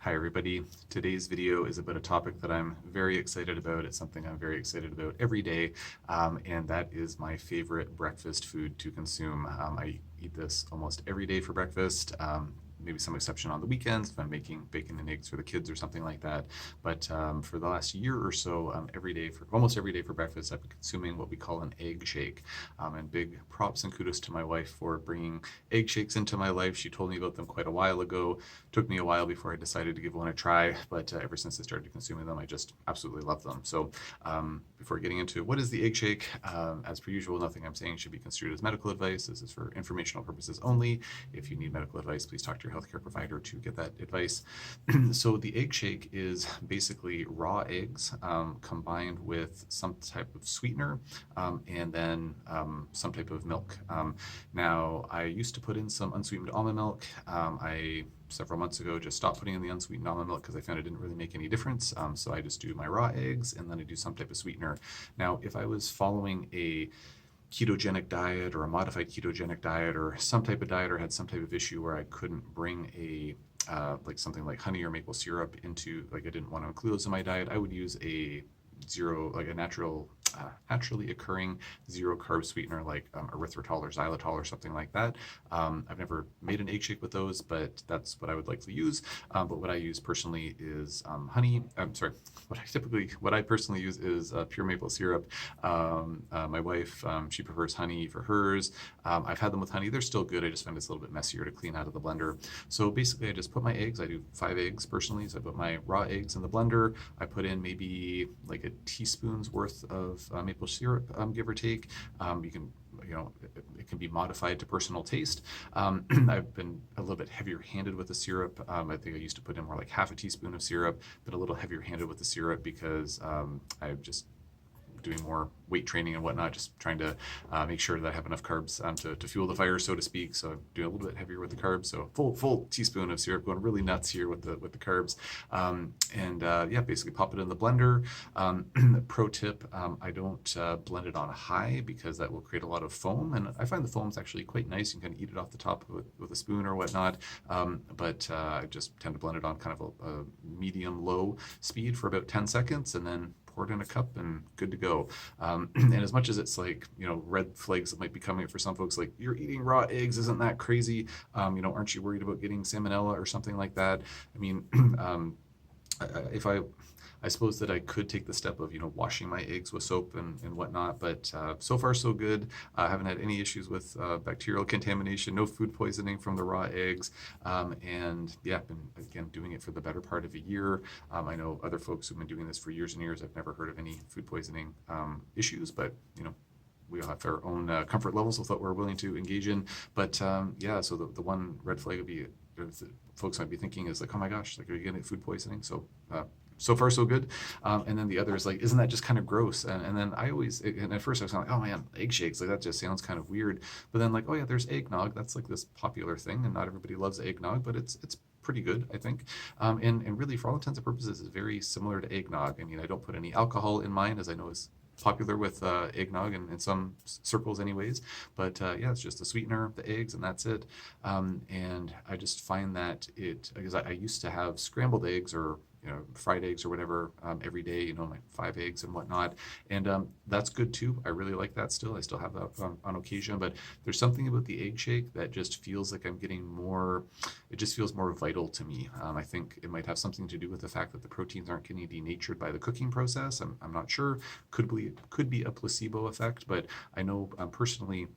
Hi everybody. Today's video is about a topic that I'm very excited about. It's something I'm very excited about every day, and that is my favorite breakfast food to consume. I eat this almost every day for breakfast. Maybe some exception on the weekends if I'm making bacon and eggs for the kids or something like that. But for the last year or so, almost every day for breakfast, I've been consuming what we call an egg shake. And big props and kudos to my wife for bringing egg shakes into my life. She told me about them quite a while ago. Took me a while before I decided to give one a try, but ever since I started consuming them, I just absolutely love them. So before getting into what is the egg shake, as per usual, nothing I'm saying should be construed as medical advice. This is for informational purposes only. If you need medical advice, please talk to your healthcare provider to get that advice. So the egg shake is basically raw eggs combined with some type of sweetener and then some type of milk. Now, I used to put in some unsweetened almond milk. I several months ago just stopped putting in the unsweetened almond milk because I found it didn't really make any difference. So I just do my raw eggs and then I do some type of sweetener. Now, if I was following a ketogenic diet or a modified ketogenic diet or some type of diet or had some type of issue where I couldn't bring a like something like honey or maple syrup into, like I didn't want to include those in my diet, I would use a naturally occurring zero carb sweetener like erythritol or xylitol or something like that. I've never made an egg shake with those, but that's what I would likely use. But what I use personally is honey. I'm sorry. What I personally use is pure maple syrup. My wife, she prefers honey for hers. I've had them with honey. They're still good. I just find it's a little bit messier to clean out of the blender. So basically, I just put my eggs. I do 5 eggs personally. So I put my raw eggs in the blender. I put in maybe like a teaspoon's worth of maple syrup, give or take. You can, it can be modified to personal taste. I've been a little bit heavier handed with the syrup. I think I used to put in more like half a teaspoon of syrup, but a little heavier handed with the syrup because I'm just doing more weight training and whatnot, just trying to make sure that I have enough carbs to fuel the fire, so to speak. So I'm doing a little bit heavier with the carbs. So full teaspoon of syrup, going really nuts here with the carbs. Yeah, basically pop it in the blender. Pro tip, I don't blend it on high because that will create a lot of foam. And I find the foam is actually quite nice. You can kind of eat it off the top with a spoon or whatnot. But I just tend to blend it on kind of a medium-low speed for about 10 seconds and then pour it in a cup and good to go. And as much as it's like, red flags that might be coming for some folks, like you're eating raw eggs, isn't that crazy? Aren't you worried about getting salmonella or something like that? I mean, I suppose that I could take the step of, washing my eggs with soap and whatnot, but so far so good. I haven't had any issues with bacterial contamination, no food poisoning from the raw eggs, and yeah, I've been, again, doing it for the better part of a year. I know other folks who've been doing this for years and years. I've never heard of any food poisoning issues, but, we all have our own comfort levels with what we're willing to engage in. But yeah, so the one red flag would be, folks might be thinking is like, oh my gosh, like, are you getting food poisoning? So far so good. And then the other is like, isn't that just kind of gross? And then and at first I was kind of like, oh man, egg shakes, like that just sounds kind of weird. But then like, oh yeah, there's eggnog. That's like this popular thing, and not everybody loves eggnog, but it's pretty good, I think. And really, for all intents and purposes, is very similar to eggnog. I mean, I don't put any alcohol in mine, as I know is popular with eggnog in some circles anyways, but yeah, it's just the sweetener, the eggs, and that's it. And I just find that because I used to have scrambled eggs or fried eggs or whatever every day, my 5 eggs and whatnot. And that's good too. I really like that still. I still have that on occasion, but there's something about the egg shake that just feels like I'm getting more, it just feels more vital to me. I think it might have something to do with the fact that the proteins aren't getting denatured by the cooking process. I'm not sure. Could be a placebo effect, but I know personally,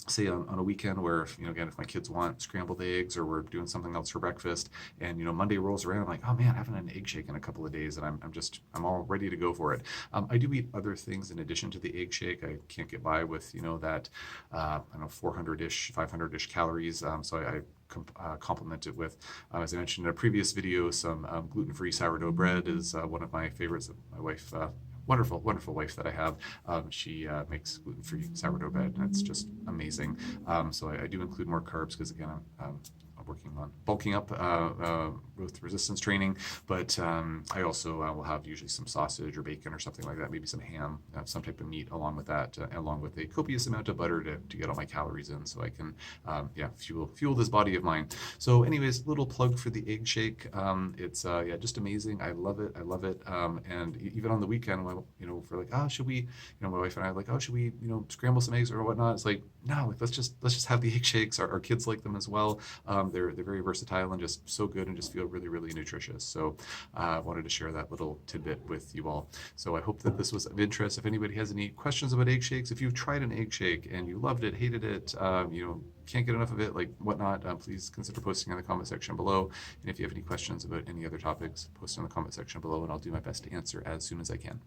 say on a weekend where, again, if my kids want scrambled eggs or we're doing something else for breakfast and, Monday rolls around, I'm like, oh man, I haven't had an egg shake in a couple of days, and I'm all ready to go for it. I do eat other things in addition to the egg shake. I can't get by with, that, 400-ish, 500-ish calories. So I complement it with, as I mentioned in a previous video, some gluten-free sourdough bread is one of my favorites that my wife, wonderful wife that I have. She makes gluten-free sourdough bread, and it's just amazing. So I do include more carbs because, again, I'm working on bulking up with resistance training. But I also will have usually some sausage or bacon or something like that, maybe some ham, some type of meat along with that, along with a copious amount of butter to get all my calories in, so I can fuel this body of mine. So, anyways, little plug for the egg shake. It's just amazing. I love it. I love it. And even on the weekend, when, we're like, oh, should we? My wife and I are like, oh, should we? Scramble some eggs or whatnot. It's like, no, like, let's just have the egg shakes. Our kids like them as well. They're very versatile and just so good and just feel really, really nutritious. So I wanted to share that little tidbit with you all. So I hope that this was of interest. If anybody has any questions about egg shakes, if you've tried an egg shake and you loved it, hated it, can't get enough of it, like whatnot, please consider posting in the comment section below. And if you have any questions about any other topics, post in the comment section below, and I'll do my best to answer as soon as I can.